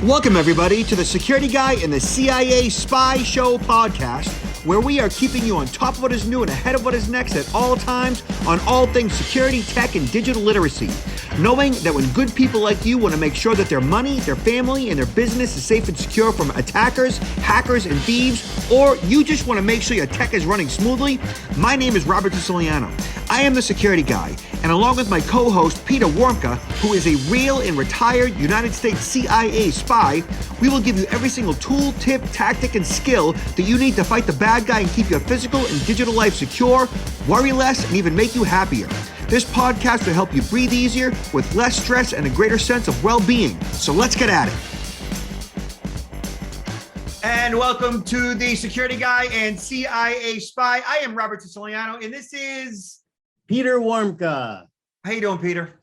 Welcome, everybody, to the Security Guy and the CIA Spy Show podcast, where we are keeping you on top of what is new and ahead of what is next at all times on all things security, tech, and digital literacy. Knowing that when good people like you want to make sure that their money, their family, and their business is safe and secure from attackers, hackers, and thieves, or you just want to make sure your tech is running smoothly, my name is Robert Siciliano. I am the Security Guy, and along with my co-host Peter Warmka, who is a real and retired United States CIA spy, we will give you every single tool, tip, tactic, and skill that you need to fight the bad guy and keep your physical and digital life secure, worry less, and even make you happier. This podcast will help you breathe easier with less stress and a greater sense of well-being. So let's get at it. And welcome to the Security Guy and CIA Spy. I am Robert Siciliano, and this is Peter Warmka. How you doing, Peter?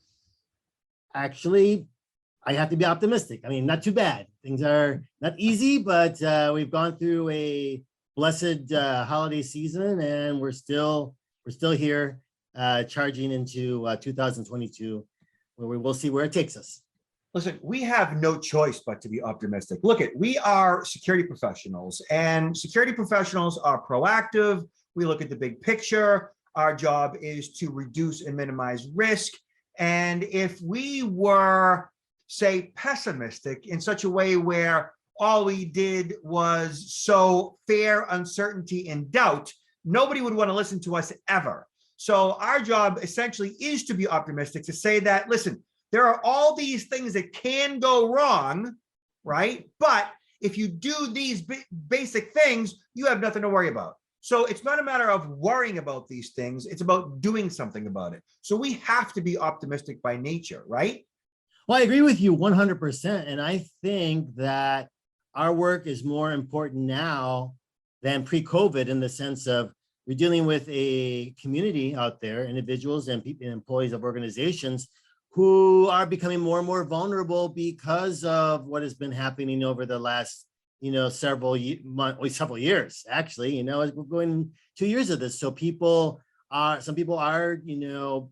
Actually, I have to be optimistic. I mean, not too bad. Things are not easy, but we've gone through a blessed holiday season, and we're still here, charging into 2022, where we will see where it takes us. Listen, we have no choice but to be optimistic. Look, we are security professionals, and security professionals are proactive. We look at the big picture. Our job is to reduce and minimize risk. And if we were, say, pessimistic in such a way where all we did was sow fear, uncertainty, and doubt, nobody would want to listen to us ever. So our job essentially is to be optimistic, to say that, listen, there are all these things that can go wrong, right? But if you do these basic things, you have nothing to worry about. So it's not a matter of worrying about these things. It's about doing something about it. So we have to be optimistic by nature, right? Well, I agree with you 100%. And I think that our work is more important now than pre-COVID, in the sense of we're dealing with a community out there, individuals and people, employees of organizations who are becoming more and more vulnerable because of what has been happening over the last several years, actually. We're going 2 years of this. So some people are,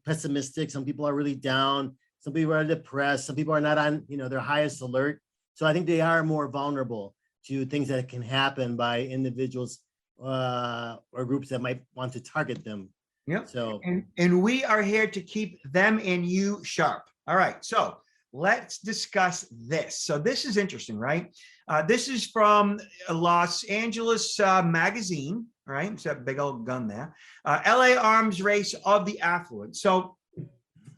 pessimistic. Some people are really down. Some people are depressed. Some people are not on, their highest alert. So I think they are more vulnerable to things that can happen by individuals or groups that might want to target them. Yeah. So, and we are here to keep them and you sharp. All right. So let's discuss this. So this is interesting, right? This is from Los Angeles magazine, right? It's that big old gun there. LA arms race of the affluent. So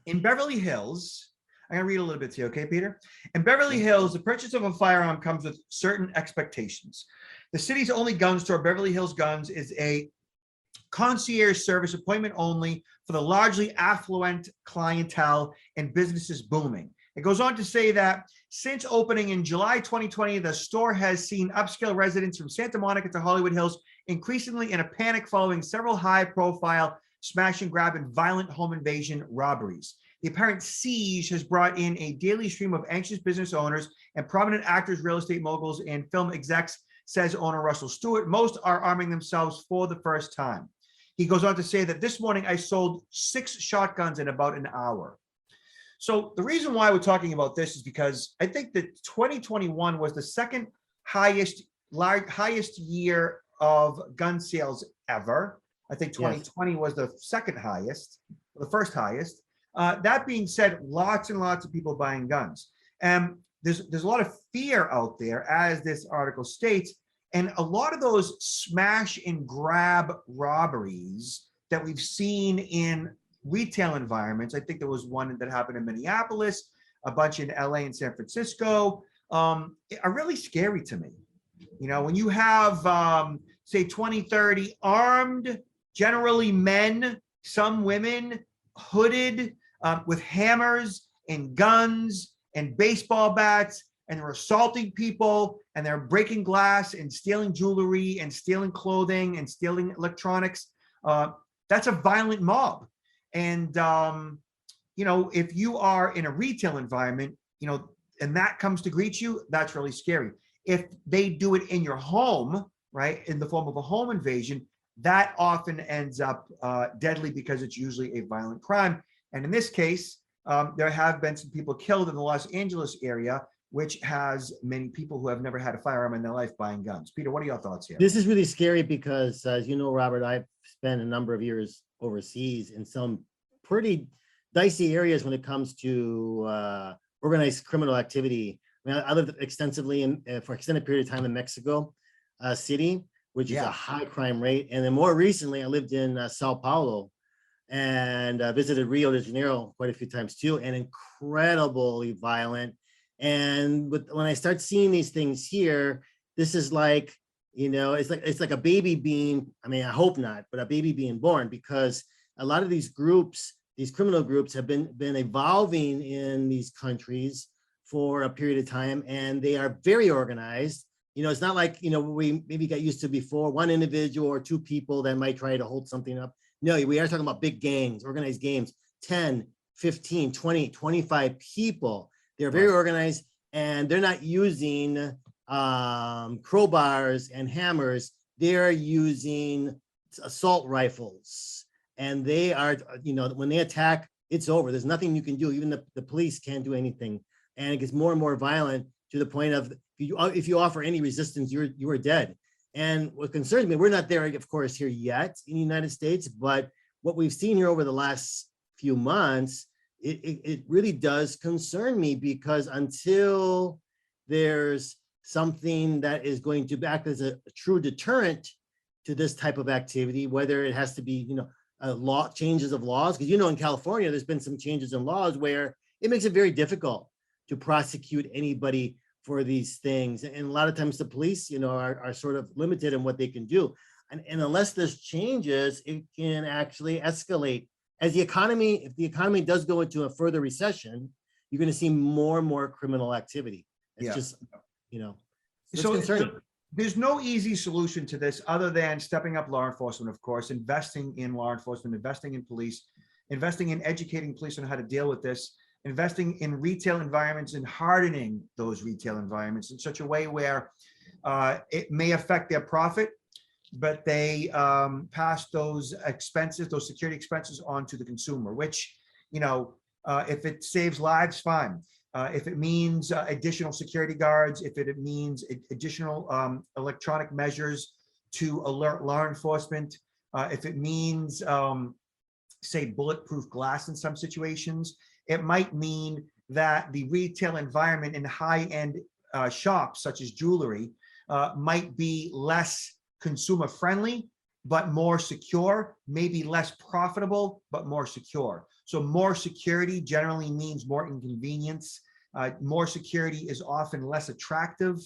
in Beverly Hills, I'm going to read a little bit to you, okay, Peter? In Beverly Hills, the purchase of a firearm comes with certain expectations. The city's only gun store, Beverly Hills Guns, is a concierge service, appointment only, for the largely affluent clientele and businesses booming. It goes on to say that since opening in July 2020, the store has seen upscale residents from Santa Monica to Hollywood Hills increasingly in a panic following several high-profile smash and grab and violent home invasion robberies. The apparent siege has brought in a daily stream of anxious business owners and prominent actors, real estate moguls, and film execs, says owner Russell Stewart. Most are arming themselves for the first time. He goes on to say that this morning I sold 6 shotguns in about an hour. So the reason why we're talking about this is because I think that 2021 was the second highest year of gun sales ever. I think 2020 was the second highest, the first highest. That being said, lots and lots of people buying guns. And there's a lot of fear out there, as this article states, and a lot of those smash and grab robberies that we've seen in retail environments. I think there was one that happened in Minneapolis, a bunch in LA and San Francisco, are really scary to me. When you have, say, 20, 30 armed, generally men, some women, hooded, with hammers and guns and baseball bats, and they're assaulting people, and they're breaking glass and stealing jewelry and stealing clothing and stealing electronics. That's a violent mob. And, if you are in a retail environment, and that comes to greet you, that's really scary. If they do it in your home, right, in the form of a home invasion, that often ends up deadly, because it's usually a violent crime. And in this case, there have been some people killed in the Los Angeles area which has many people who have never had a firearm in their life buying guns. Peter, what are your thoughts here? This is really scary because, as you know, Robert, I've spent a number of years overseas in some pretty dicey areas when it comes to organized criminal activity. I mean, I lived extensively for extended period of time in Mexico City, which is a high crime rate. And then more recently, I lived in Sao Paulo and visited Rio de Janeiro quite a few times too, and incredibly violent. And when I start seeing these things here, this is like, you know, it's like a baby being, I mean, I hope not, but a baby being born, because a lot of these groups, these criminal groups have been evolving in these countries for a period of time, and they are very organized. You know, it's not like, you know, we maybe got used to before, one individual or two people that might try to hold something up. No, we are talking about big gangs, organized games, 10, 15, 20, 25 people. They're very organized, and they're not using crowbars and hammers. They're using assault rifles, and they are, you know, when they attack, it's over. There's nothing you can do. Even the police can't do anything. And it gets more and more violent to the point of if you offer any resistance, you are dead. And what concerns me, we're not there, of course, here yet in the United States, but what we've seen here over the last few months, it really does concern me, because until there's something that is going to act as a true deterrent to this type of activity, whether it has to be, you know, changes of laws, because, you know, in California, there's been some changes in laws where it makes it very difficult to prosecute anybody for these things. And a lot of times the police, you know, are sort of limited in what they can do. And unless this changes, it can actually escalate. As if the economy does go into a further recession, you're going to see more and more criminal activity. It's just, you know, it's concerning. There's no easy solution to this other than stepping up law enforcement, of course, investing in law enforcement, investing in police, investing in educating police on how to deal with this, investing in retail environments and hardening those retail environments in such a way where it may affect their profit, but they pass those expenses, those security expenses on to the consumer, which, you know, if it saves lives, fine. If it means additional security guards, if it means additional electronic measures to alert law enforcement, if it means, say, bulletproof glass in some situations, it might mean that the retail environment in high-end shops, such as jewelry, might be less consumer friendly, but more secure, maybe less profitable, but more secure. So more security generally means more inconvenience. More security is often less attractive,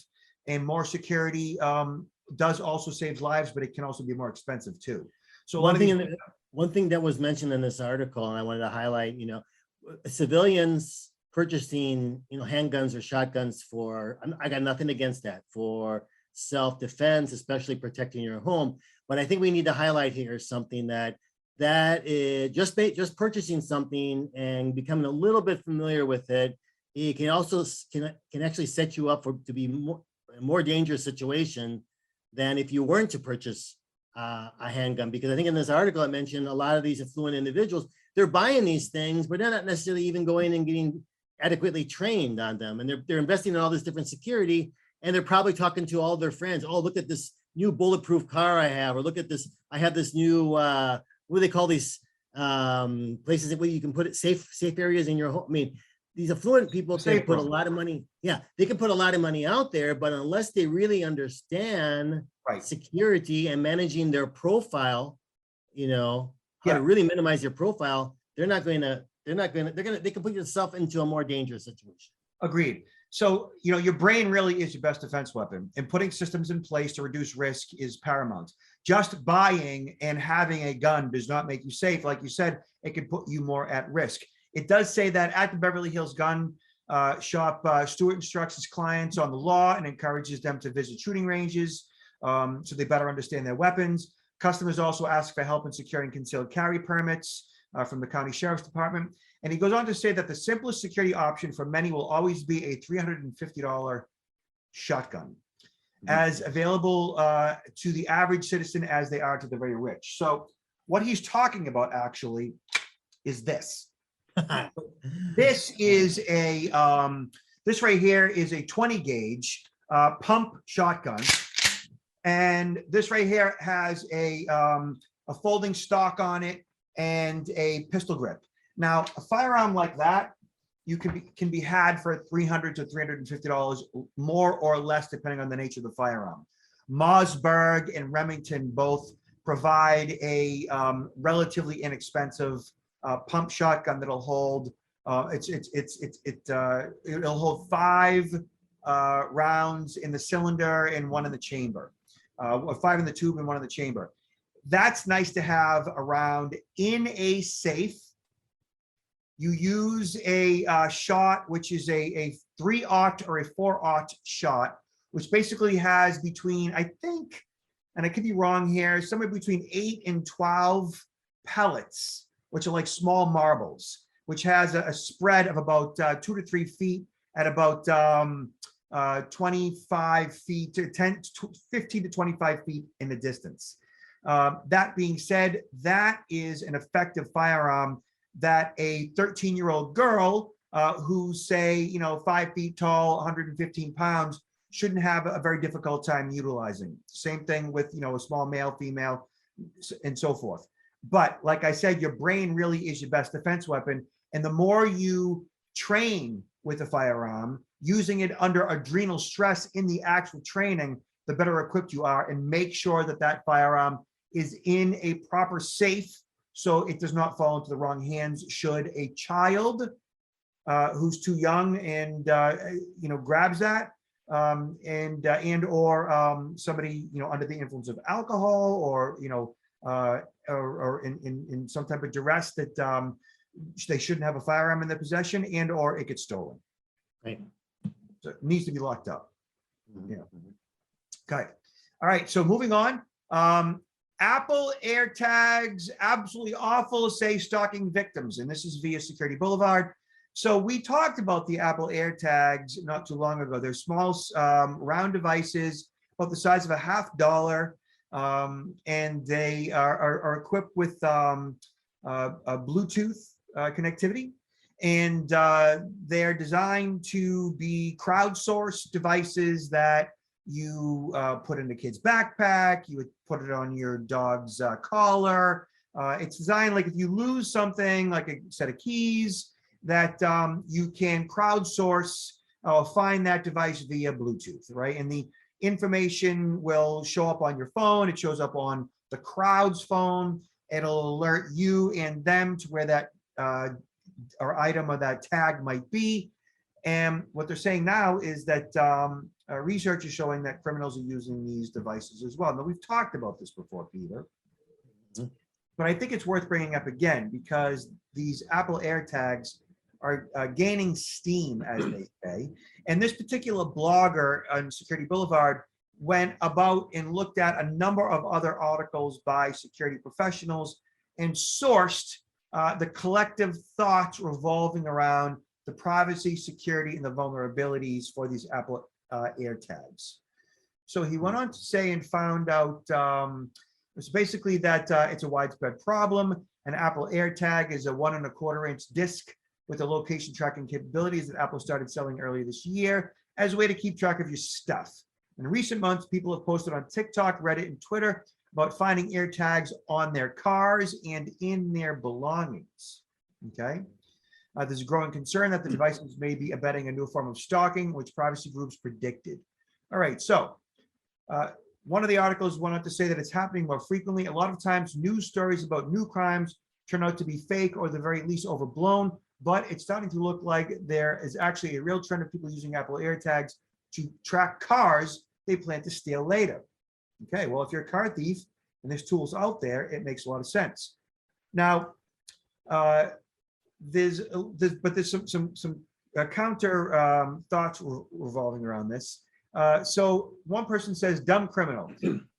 and more security does also save lives, but it can also be more expensive too. So one thing that was mentioned in this article, and I wanted to highlight, you know, civilians purchasing, you know, handguns or shotguns for, I got nothing against that, for self-defense, especially protecting your home. But I think we need to highlight here something that is just purchasing something and becoming a little bit familiar with it. It can also can actually set you up to be a more dangerous situation than if you weren't to purchase a handgun. Because I think in this article I mentioned a lot of these affluent individuals, they're buying these things, but they're not necessarily even going and getting adequately trained on them. And they're investing in all this different security, and they're probably talking to all their friends. Oh, look at this new bulletproof car I have, or look at this, I have this new, what do they call these places where you can put it safe areas in your home. I mean, these affluent people can put a lot of money. Yeah, they can put a lot of money out there, but unless they really understand security and managing their profile, you know, how to really minimize your profile, they can put yourself into a more dangerous situation. Agreed. So, you know, your brain really is your best defense weapon, and putting systems in place to reduce risk is paramount. Just buying and having a gun does not make you safe. Like you said, it can put you more at risk. It does say that at the Beverly Hills gun shop, Stewart instructs his clients on the law and encourages them to visit shooting ranges so they better understand their weapons. Customers also ask for help in securing concealed carry permits from the county sheriff's department. And he goes on to say that the simplest security option for many will always be a $350 shotgun, as available to the average citizen as they are to the very rich. So what he's talking about actually is this. This is This right here is a 20 gauge pump shotgun. And this right here has a folding stock on it and a pistol grip. Now, a firearm like that, you can be had for $300 to $350, more or less, depending on the nature of the firearm. Mossberg and Remington both provide a relatively inexpensive pump shotgun that'll hold it'll hold 5 rounds in the cylinder and 1 in the chamber, 5 in the tube and 1 in the chamber. That's nice to have around in a safe. You use a shot, which is a 3-aught or a 4-aught shot, which basically has between, I think, and I could be wrong here, somewhere between 8 and 12 pellets, which are like small marbles, which has a spread of about 2 to 3 feet at about 25 feet to 15 to 25 feet in the distance. That being said, that is an effective firearm that a 13-year-old girl who's, say, 5 feet tall, 115 pounds, shouldn't have a very difficult time utilizing. Same thing with, a small male, female, and so forth. But like I said, your brain really is your best defense weapon. And the more you train with a firearm, using it under adrenal stress in the actual training, the better equipped you are. And make sure that that firearm is in a proper safe so it does not fall into the wrong hands should a child who's too young and grabs that, and or somebody under the influence of alcohol or or in some type of duress that they shouldn't have a firearm in their possession, and or it gets stolen. Right. So it needs to be locked up. Yeah. Okay. All right. So moving on. Apple AirTags, absolutely awful, say stalking victims. And this is via Security Boulevard. So we talked about the Apple AirTags not too long ago. They're small, round devices, about the size of a $50, and they are equipped with a Bluetooth connectivity. And they're designed to be crowdsourced devices that you put in a kid's backpack, you would put it on your dog's collar. It's designed like if you lose something, like a set of keys, that you can crowdsource find that device via Bluetooth, right? And the information will show up on your phone. It shows up on the crowd's phone. It'll alert you and them to where that or item or that tag might be. And what they're saying now is that research is showing that criminals are using these devices as well. Now, we've talked about this before, Peter, but I think it's worth bringing up again because these Apple AirTags are gaining steam, as they say. And this particular blogger on Security Boulevard went about and looked at a number of other articles by security professionals and sourced the collective thoughts revolving around the privacy, security, and the vulnerabilities for these Apple AirTags. So he went on to say and found out it's basically that it's a widespread problem. An Apple AirTag is a 1 1/4-inch disc with the location tracking capabilities that Apple started selling earlier this year as a way to keep track of your stuff. In recent months, people have posted on TikTok, Reddit, and Twitter about finding AirTags on their cars and in their belongings. Okay. There's a growing concern that the devices may be abetting a new form of stalking, which privacy groups predicted. All right, so one of the articles went on to say that it's happening more frequently. A lot of times news stories about new crimes turn out to be fake or the very least overblown, but it's starting to look like there is actually a real trend of people using Apple AirTags to track cars they plan to steal later. Okay, well, if you're a car thief and there's tools out there, it makes a lot of sense. Now, there's some counter thoughts revolving around this. So one person says, dumb criminal.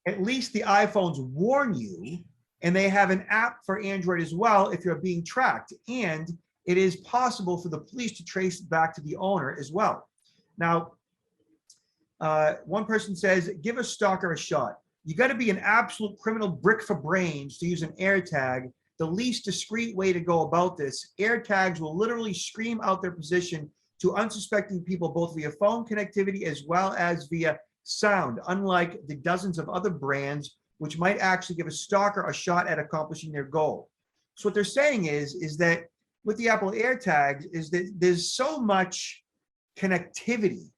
At least the iPhones warn you, and they have an app for Android as well if you're being tracked. And it is possible for the police to trace back to the owner as well. Now, one person says, give a stalker a shot. You got to be an absolute criminal brick for brains to use an AirTag. The least discreet way to go about this, AirTags will literally scream out their position to unsuspecting people both via phone connectivity as well as via sound, unlike the dozens of other brands which might actually give a stalker a shot at accomplishing their goal. So what they're saying is that with the Apple AirTags is that there's so much connectivity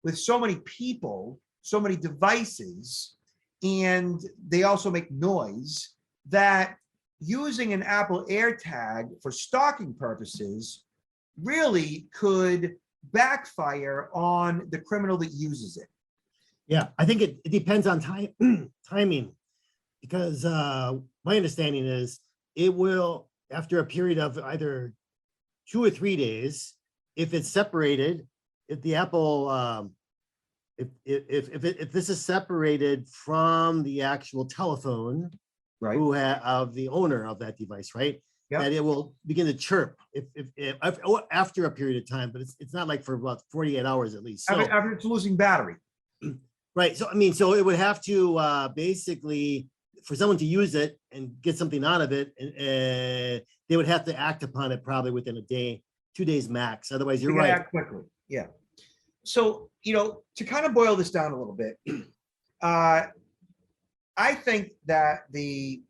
with so many people, so many devices, and they also make noise, that using an Apple AirTag for stalking purposes really could backfire on the criminal that uses it. Yeah, I think it depends on timing, because my understanding is it will, after a period of either 2 or 3 days, if it's separated, if the Apple, if this is separated from the actual telephone, Right. of the owner of that device, right? Yep. That it will begin to chirp if after a period of time, but it's not like for about 48 hours at least. So, After it's losing battery. right. So I mean, so it would have to basically, for someone to use it and get something out of it, they would have to act upon it probably within a day, 2 days max. Otherwise, you're right. Act quickly. Yeah. So, to kind of boil this down a little bit, I think that the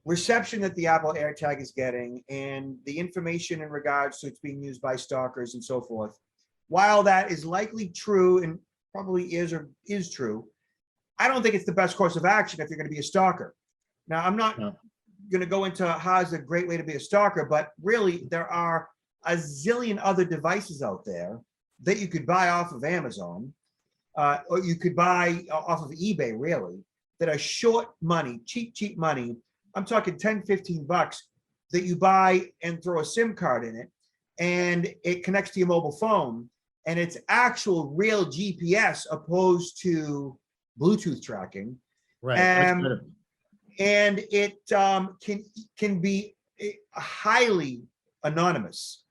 reception that the Apple AirTag is getting and the information in regards to it's being used by stalkers and so forth, while that is likely true and probably is true, I don't think it's the best course of action if you're going to be a stalker. Now, I'm not going to go into how is a great way to be a stalker, but really there are a zillion other devices out there that you could buy off of Amazon, or you could buy off of eBay, really, that are short money, cheap money. I'm talking 10, 15 bucks that you buy and throw a SIM card in it, and it connects to your mobile phone, and it's actual real GPS opposed to Bluetooth tracking. Right. And it can be highly anonymous,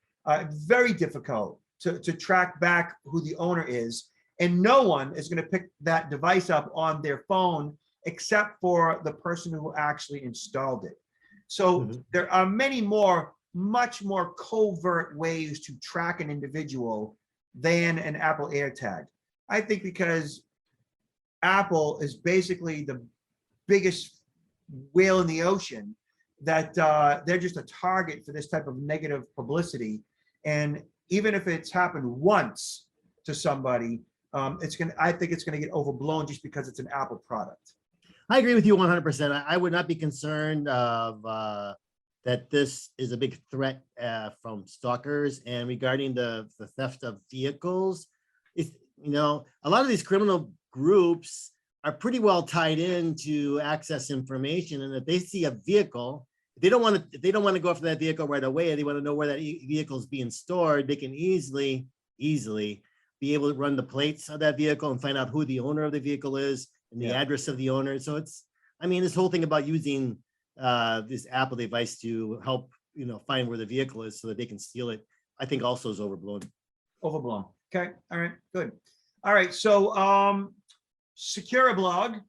very difficult to track back who the owner is. And no one is going to pick that device up on their phone except for the person who actually installed it. So there are much more covert ways to track an individual than an Apple AirTag. I think because Apple is basically the biggest whale in the ocean, that they're just a target for this type of negative publicity. And even if it's happened once to somebody, I think it's going to get overblown just because it's an Apple product. I agree with you 100%. I would not be concerned of that this is a big threat from stalkers. And regarding the theft of vehicles, a lot of these criminal groups are pretty well tied in to access information. And if they see a vehicle, if they don't want to go after that vehicle right away, they want to know where that vehicle is being stored, they can easily be able to run the plates of that vehicle and find out who the owner of the vehicle is and the address of the owner. So this whole thing about using this Apple device to help, find where the vehicle is so that they can steal it, I think also is overblown. Overblown. Okay. All right. Good. All right. So Securablog,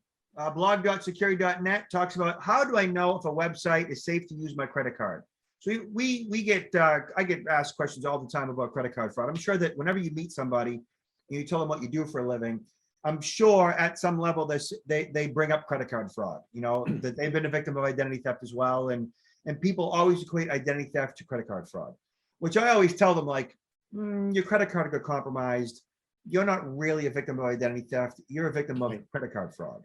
blog.security.net talks about how do I know if a website is safe to use my credit card? So we get I get asked questions all the time about credit card fraud. I'm sure that whenever you meet somebody and you tell them what you do for a living, I'm sure at some level they bring up credit card fraud, that they've been a victim of identity theft as well. And people always equate identity theft to credit card fraud, which I always tell them, like, your credit card got compromised. You're not really a victim of identity theft. You're a victim of credit card fraud.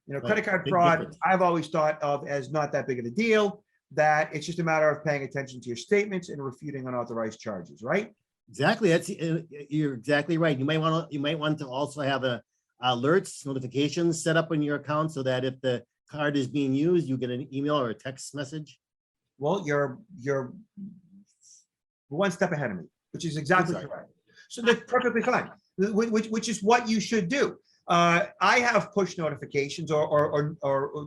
Credit card fraud, I've always thought of as not that big of a deal, that it's just a matter of paying attention to your statements and refuting unauthorized charges, right? Exactly. You're exactly right. You might want to also have alerts, notifications set up on your account so that if the card is being used, you get an email or a text message. Well, you're one step ahead of me, which is exactly correct. So that's perfectly fine, which is what you should do. I have push notifications, or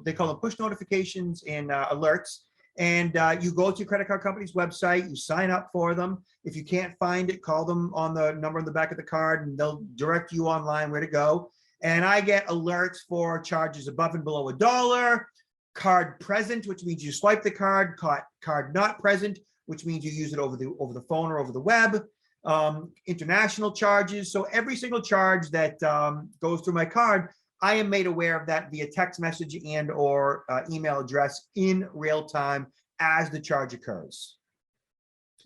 they call them push notifications and alerts. And you go to your credit card company's website, you sign up for them. If you can't find it, call them on the number on the back of the card, and they'll direct you online where to go. And I get alerts for charges above and below $1, card present, which means you swipe the card, card not present, which means you use it over the phone or over the web. International charges. So every single charge that goes through my card, I am made aware of that via text message and or email address in real time as the charge occurs.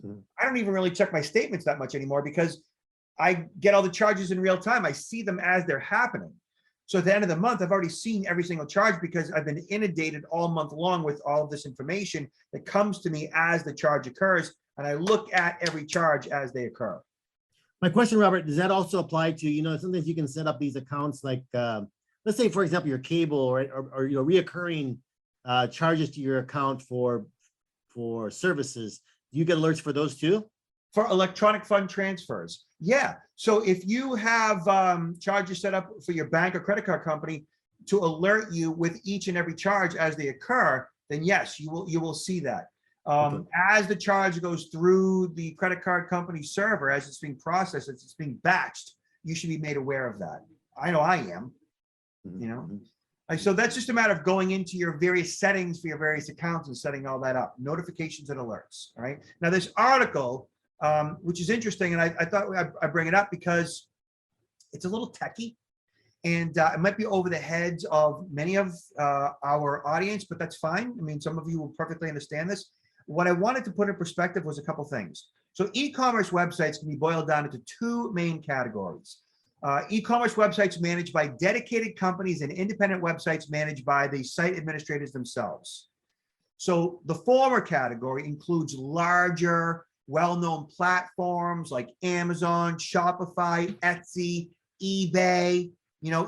I don't even really check my statements that much anymore because I get all the charges in real time. I see them as they're happening. So at the end of the month, I've already seen every single charge because I've been inundated all month long with all of this information that comes to me as the charge occurs. And I look at every charge as they occur. My question, Robert, does that also apply to, sometimes you can set up these accounts like, let's say, for example, your cable or reoccurring charges to your account for services. Do you get alerts for those too? For electronic fund transfers. Yeah. So if you have charges set up for your bank or credit card company to alert you with each and every charge as they occur, then yes, you will see that. Okay. As the charge goes through the credit card company server, as it's being processed, as it's being batched, you should be made aware of that. I know I am, So that's just a matter of going into your various settings for your various accounts and setting all that up, notifications and alerts. All right. Now this article, which is interesting, and I thought I'd bring it up because it's a little techie, and it might be over the heads of many of our audience, but that's fine. I mean, some of you will perfectly understand this. What I wanted to put in perspective was a couple things. So e-commerce websites can be boiled down into two main categories. E-commerce websites managed by dedicated companies and independent websites managed by the site administrators themselves. So the former category includes larger, well-known platforms like Amazon, Shopify, Etsy, eBay,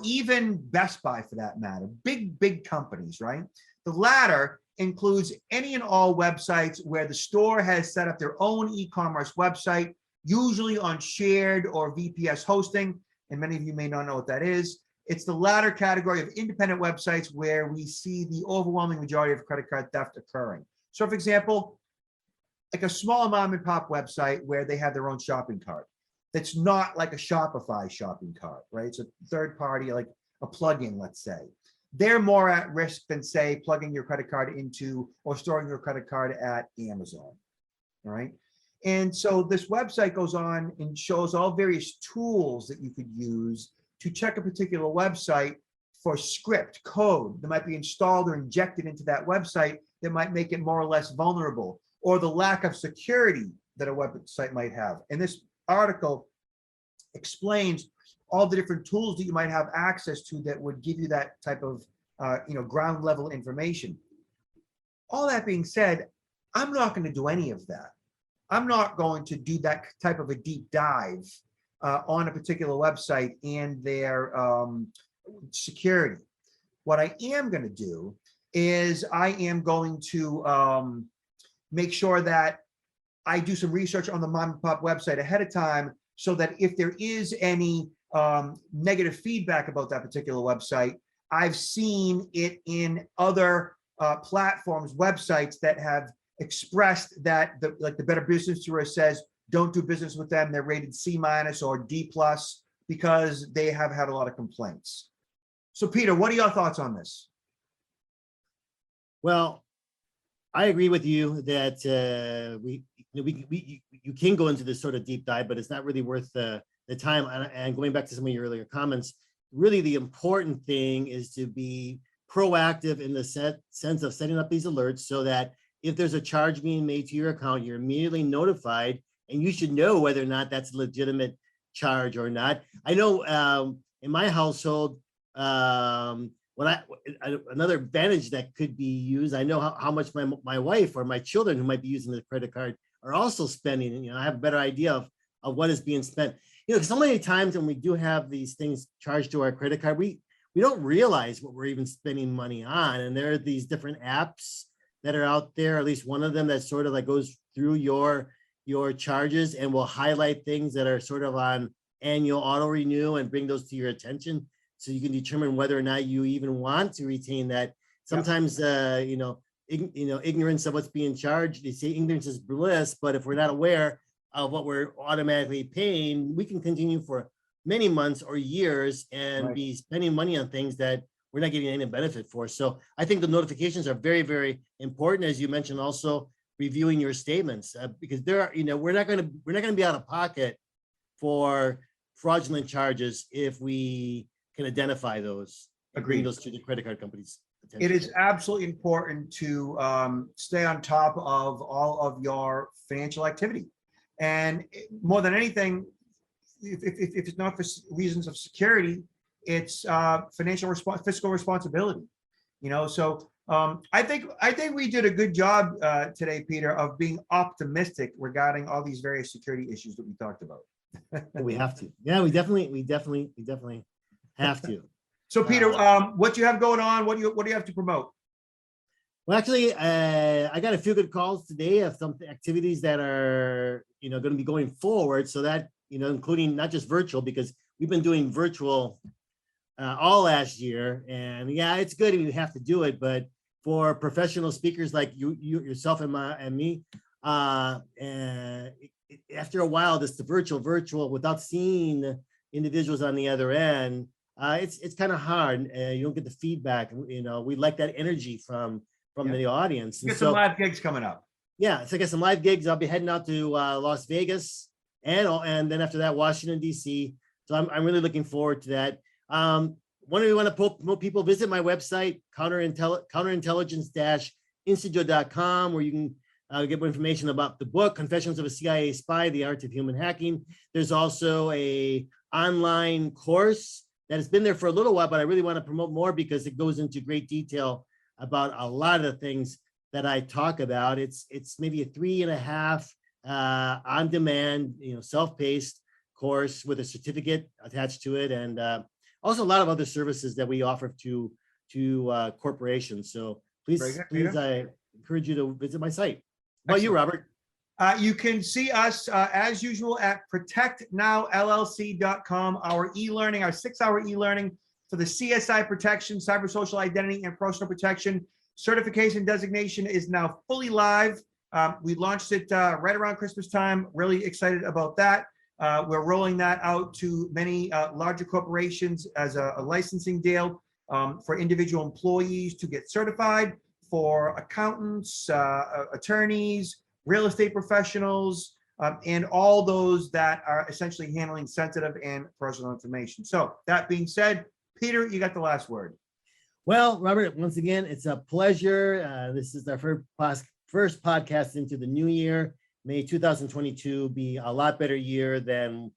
even Best Buy for that matter, big companies, right? The latter includes any and all websites where the store has set up their own e-commerce website, usually on shared or VPS hosting, and many of you may not know what that is. It's the latter category of independent websites where we see the overwhelming majority of credit card theft occurring. So for example, like a small mom and pop website where they have their own shopping cart. That's not like a Shopify shopping cart, right? It's a third party, like a plugin, let's say. They're more at risk than, say, plugging your credit card into or storing your credit card at Amazon, all right? And so this website goes on and shows all various tools that you could use to check a particular website for script, code that might be installed or injected into that website that might make it more or less vulnerable, or the lack of security that a website might have. And this article explains all the different tools that you might have access to that would give you that type of ground level information. All that being said, I'm not going to do any of that. I'm not going to do that type of a deep dive on a particular website and their security. What I am going to do is I am going to make sure that I do some research on the mom and pop website ahead of time, so that if there is any negative feedback about that particular website, I've seen it in other platforms, websites that have expressed that like the Better Business Bureau says, don't do business with them. They're rated C- or D+ because they have had a lot of complaints. So Peter, what are your thoughts on this? Well, I agree with you that you can go into this sort of deep dive, but it's not really worth the time. And going back to some of your earlier comments, really the important thing is to be proactive in the sense of setting up these alerts so that if there's a charge being made to your account, you're immediately notified, and you should know whether or not that's a legitimate charge or not. I know in my household, another advantage that could be used, I know how much my wife or my children who might be using the credit card are also spending, and I have a better idea of what is being spent. So many times when we do have these things charged to our credit card, we don't realize what we're even spending money on. And there are these different apps that are out there, at least one of them that sort of like goes through your charges and will highlight things that are sort of on annual auto renew and bring those to your attention, so you can determine whether or not you even want to retain that. Sometimes, ignorance of what's being charged, they say ignorance is bliss, but if we're not aware of what we're automatically paying, we can continue for many months or years and be spending money on things that we're not getting any benefit for. So I think the notifications are very, very important. As you mentioned also, reviewing your statements because there are, we're not going to be out of pocket for fraudulent charges if we can identify those and bring Agreed. those to the credit card companies' It attention. is absolutely important to stay on top of all of your financial activity. And more than anything, if it's not for reasons of security, it's fiscal responsibility. So I think we did a good job today, Peter, of being optimistic regarding all these various security issues that we talked about. We have to. Yeah, we definitely have to. So Peter, what do you have going on? What do you have to promote? Well, actually, I got a few good calls today of some activities that are, going to be going forward. So that, including not just virtual, because we've been doing virtual all last year. And yeah, it's good if you have to do it. But for professional speakers like yourself and me, after a while, the virtual without seeing individuals on the other end, it's kind of hard. You don't get the feedback. We like that energy from the audience. Get some live gigs coming up. Yeah, so I got some live gigs. I'll be heading out to Las Vegas and then after that, Washington, D.C. So I'm really looking forward to that. When we want to promote people, visit my website, counterintelligence-institute.com, where you can get more information about the book, Confessions of a CIA Spy, The Art of Human Hacking. There's also a online course that has been there for a little while, but I really want to promote more because it goes into great detail about a lot of the things that I talk about. It's maybe a 3.5 on-demand, self-paced course with a certificate attached to it, and also a lot of other services that we offer to corporations. So please, I encourage you to visit my site. How about you, Robert? You can see us as usual at protectnowllc.com, our e-learning, our 6-hour e-learning for the CSI protection, cyber social identity, and personal protection. Certification designation is now fully live. We launched it right around Christmas time. Really excited about that. We're rolling that out to many larger corporations as a licensing deal for individual employees to get certified, for accountants, attorneys, real estate professionals, and all those that are essentially handling sensitive and personal information. So that being said, Peter, you got the last word. Well, Robert, once again, it's a pleasure. This is our first podcast into the new year. May 2022 be a lot better year than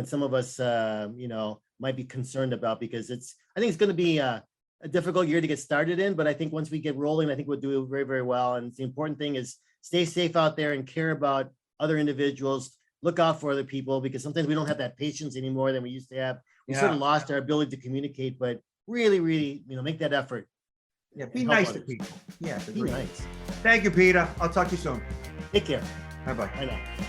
some of us, might be concerned about, because I think it's going to be a difficult year to get started in. But I think once we get rolling, I think we'll do very, very well. And the important thing is stay safe out there and care about other individuals. Look out for other people, because sometimes we don't have that patience anymore than we used to have. We sort of lost our ability to communicate, but really, really, make that effort. Yeah, be nice to people. Yeah, be nice. Thank you, Peter. I'll talk to you soon. Take care. Bye-bye. Bye now.